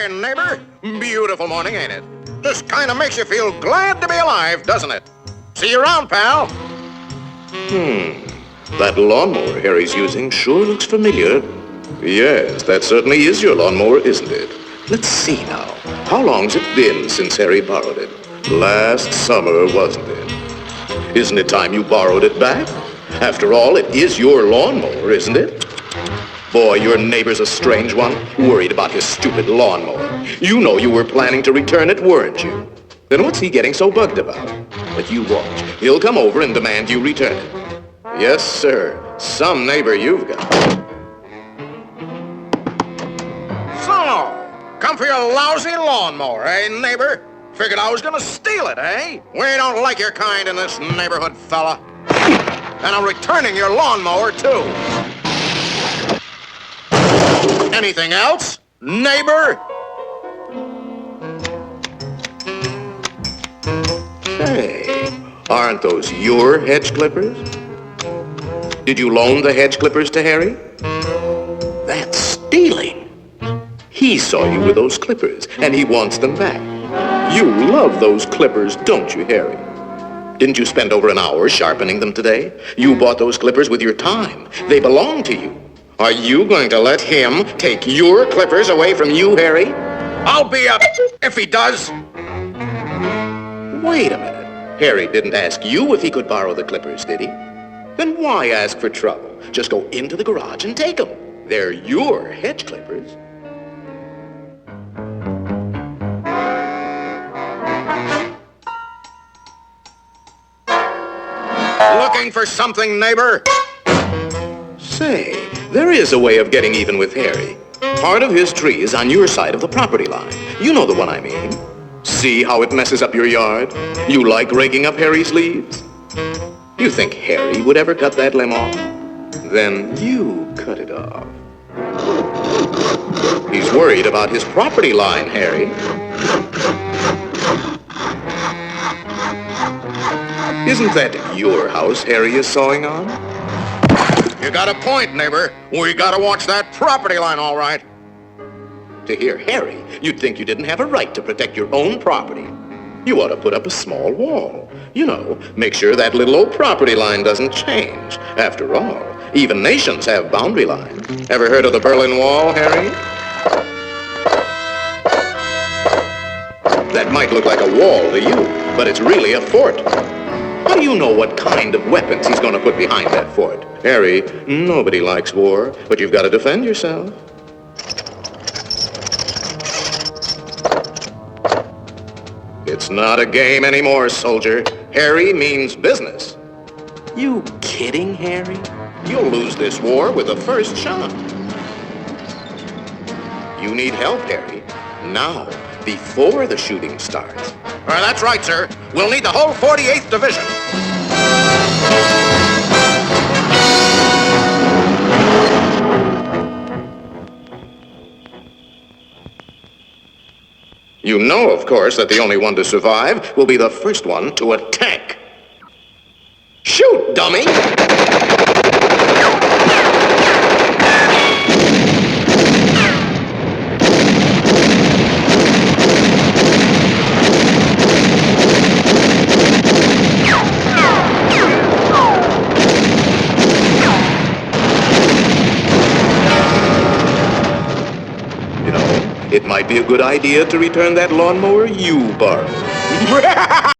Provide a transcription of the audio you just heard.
Hey, neighbor. Beautiful morning, ain't it? Just kind of makes you feel glad to be alive, doesn't it? See you around, pal. That lawnmower Harry's using sure looks familiar. Yes, that certainly is your lawnmower, isn't it? Let's see now. How long's it been since Harry borrowed it? Last summer, wasn't it? Isn't it time you borrowed it back? After all, it is your lawnmower, isn't it? Boy, your neighbor's a strange one, worried about his stupid lawnmower. You know you were planning to return it, weren't you? Then what's he getting so bugged about? But you watch. He'll come over and demand you return it. Yes, sir. Some neighbor you've got. So, come for your lousy lawnmower, eh, neighbor? Figured I was gonna steal it, eh? We don't like your kind in this neighborhood, fella. And I'm returning your lawnmower, too. Anything else, neighbor? Hey, aren't those your hedge clippers? Did you loan the hedge clippers to Harry? That's stealing. He saw you with those clippers, and he wants them back. You love those clippers, don't you, Harry? Didn't you spend over an hour sharpening them today? You bought those clippers with your time. They belong to you. Are you going to let him take your clippers away from you, Harry? I'll be up if he does. Wait a minute. Harry didn't ask you if he could borrow the clippers, did he? Then why ask for trouble? Just go into the garage and take them. They're your hedge clippers. Looking for something, neighbor? Say, there is a way of getting even with Harry. Part of his tree is on your side of the property line. You know the one I mean. See how it messes up your yard? You like raking up Harry's leaves? You think Harry would ever cut that limb off? Then you cut it off. He's worried about his property line, Harry. Isn't that your house Harry is sawing on? You got a point, neighbor. We gotta watch that property line, all right. To hear Harry, you'd think you didn't have a right to protect your own property. You ought to put up a small wall. You know, make sure that little old property line doesn't change. After all, even nations have boundary lines. Ever heard of the Berlin Wall, Harry? That might look like a wall to you, but it's really a fort. How do you know what kind of weapons he's going to put behind that fort? Harry, nobody likes war, but you've got to defend yourself. It's not a game anymore, soldier. Harry means business. You kidding, Harry? You'll lose this war with the first shot. You need help, Harry. Now, before the shooting starts. That's right, sir. We'll need the whole 48th Division. You know, of course, that the only one to survive will be the first one to attack. Shoot, dummy! It might be a good idea to return that lawnmower you borrowed.